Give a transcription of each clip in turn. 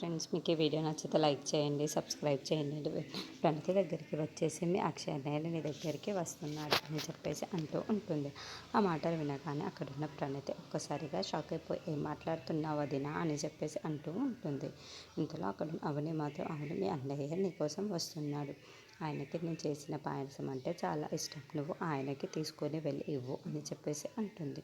Friends, మీకు ఈ video నచ్చితే లైక్ చేయండి, సబ్స్క్రైబ్ చేయండి. ప్రణతి దగ్గరికి వచ్చేసి మీ అక్షయ్ అన్నయ్య నీ దగ్గరికి వస్తున్నాడు అని చెప్పేసి అంటూ ఉంటుంది. ఆ మాటలు వినగానే అక్కడున్న ప్రణతి ఒక్కసారిగా షాక్ అయిపోయి ఏం మాట్లాడుతున్నావు వదినా అని చెప్పేసి అంటూ ఉంటుంది. ఇంతలో అక్కడ అవని మాత్రం అవును మీ అన్నయ్య నీకోసం వస్తున్నాడు, ఆయనకి నేను చేసిన పాయసం అంటే చాలా ఇష్టం, నువ్వు ఆయనకి తీసుకొని వెళ్ళి ఇవ్వు అని చెప్పేసి అంటుంది.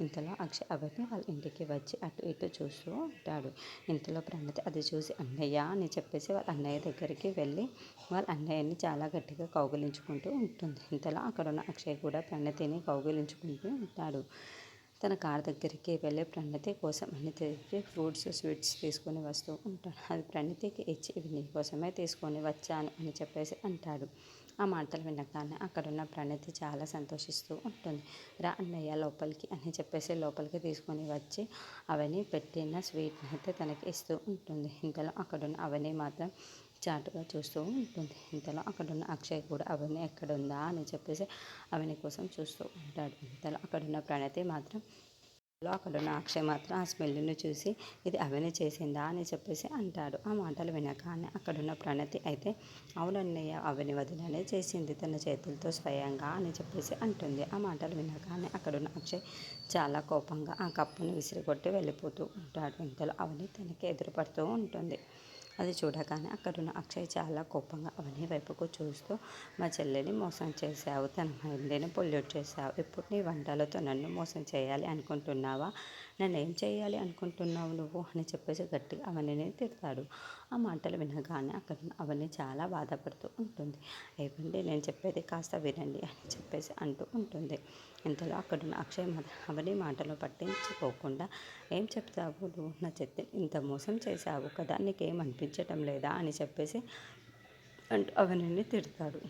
ఇంతలో అక్షయ్ అవని వాళ్ళ ఇంటికి వచ్చి అటు ఇటు చూస్తూ ఉంటాడు. ఇంతలో ప్రణతి అది చూసి అన్నయ్య అని చెప్పేసి వాళ్ళ అన్నయ్య దగ్గరికి వెళ్ళి వాళ్ళ అన్నయ్యని చాలా గట్టిగా కౌగిలించుకుంటూ ఉంటుంది. ఇంతలో అక్కడున్న అక్షయ్ కూడా ప్రణతిని కౌగిలించుకుంటూ ఉంటాడు. తన కార్ దగ్గరికి వెళ్ళి ప్రణతి కోసం అన్ని తెచ్చి ఫ్రూట్స్ స్వీట్స్ తీసుకొని వస్తూ ఉంటాడు. అది ప్రణతికి ఇచ్చి ఇవి నీ కోసమే తీసుకొని వచ్చాను అని చెప్పేసి అంటాడు. ఆ మాటలు వినగానే అక్కడున్న ప్రణతి చాలా సంతోషిస్తూ ఉంటుంది. రా అన్నయ్య లోపలికి అని చెప్పేసి లోపలికి తీసుకొని వచ్చి అవని పెట్టిన స్వీట్ని అయితే తనకి ఇస్తూ ఉంటుంది. ఇంతలో అక్కడున్న అవని మాత్రం చాటుగా చూస్తూ ఉంటుంది. ఇంతలో అక్కడున్న అక్షయ్ కూడా అవని ఎక్కడుందా అని చెప్పేసి అవని కోసం చూస్తూ ఉంటాడు. ఇంతలో అక్కడున్న ప్రణతి మాత్రం అక్కడున్న అక్షయ్ మాత్రం ఆ స్మెల్ని చూసి ఇది అవని చేసిందా అని చెప్పేసి అంటాడు. ఆ మాటలు వినగానే అక్కడున్న ప్రణతి అయితే అవునన్నయ్య అవని వదిననే చేసింది తన చేతులతో స్వయంగా అని చెప్పేసి అంటుంది. ఆ మాటలు వినగానే అక్కడున్న అక్షయ్ చాలా కోపంగా ఆ కప్పుని విసిరికొట్టి వెళ్ళిపోతూ ఉంటాడు. ఇంతలో అవని తనకి ఎదురుపడుతూ ఉంటుంది. అది చూడగానే అక్కడున్న అక్షయ్ చాలా కోపంగా అవని వైపుకు చూస్తూ మా చెల్లెని మోసం చేశావు, తన మైండ్ని పొల్యూట్ చేశావు, ఇప్పుడు నీ వంటలతో నన్ను మోసం చేయాలి అనుకుంటున్నావా, నన్ను ఏం చేయాలి అనుకుంటున్నావు నువ్వు అని చెప్పేసి గట్టిగా అవనిని తిడతాడు. ఆ మాటలు వినగానే అక్కడ అవని చాలా బాధపడుతూ ఉంటుంది. ఏమండి నేను చెప్పేది కాస్త వినండి అని చెప్పేసి అంటూ ఉంటుంది. ఇంతలో అక్కడున్న అక్షయ్ అవని మాటలు పట్టించుకోకుండా ఏం చెప్తావు నువ్వు, నా చెత్త ఇంత మోసం చేశావు కదా, నీకేం అనిపించటం లేదా అని చెప్పేసి అంటూ అవనిని తిడతాడు.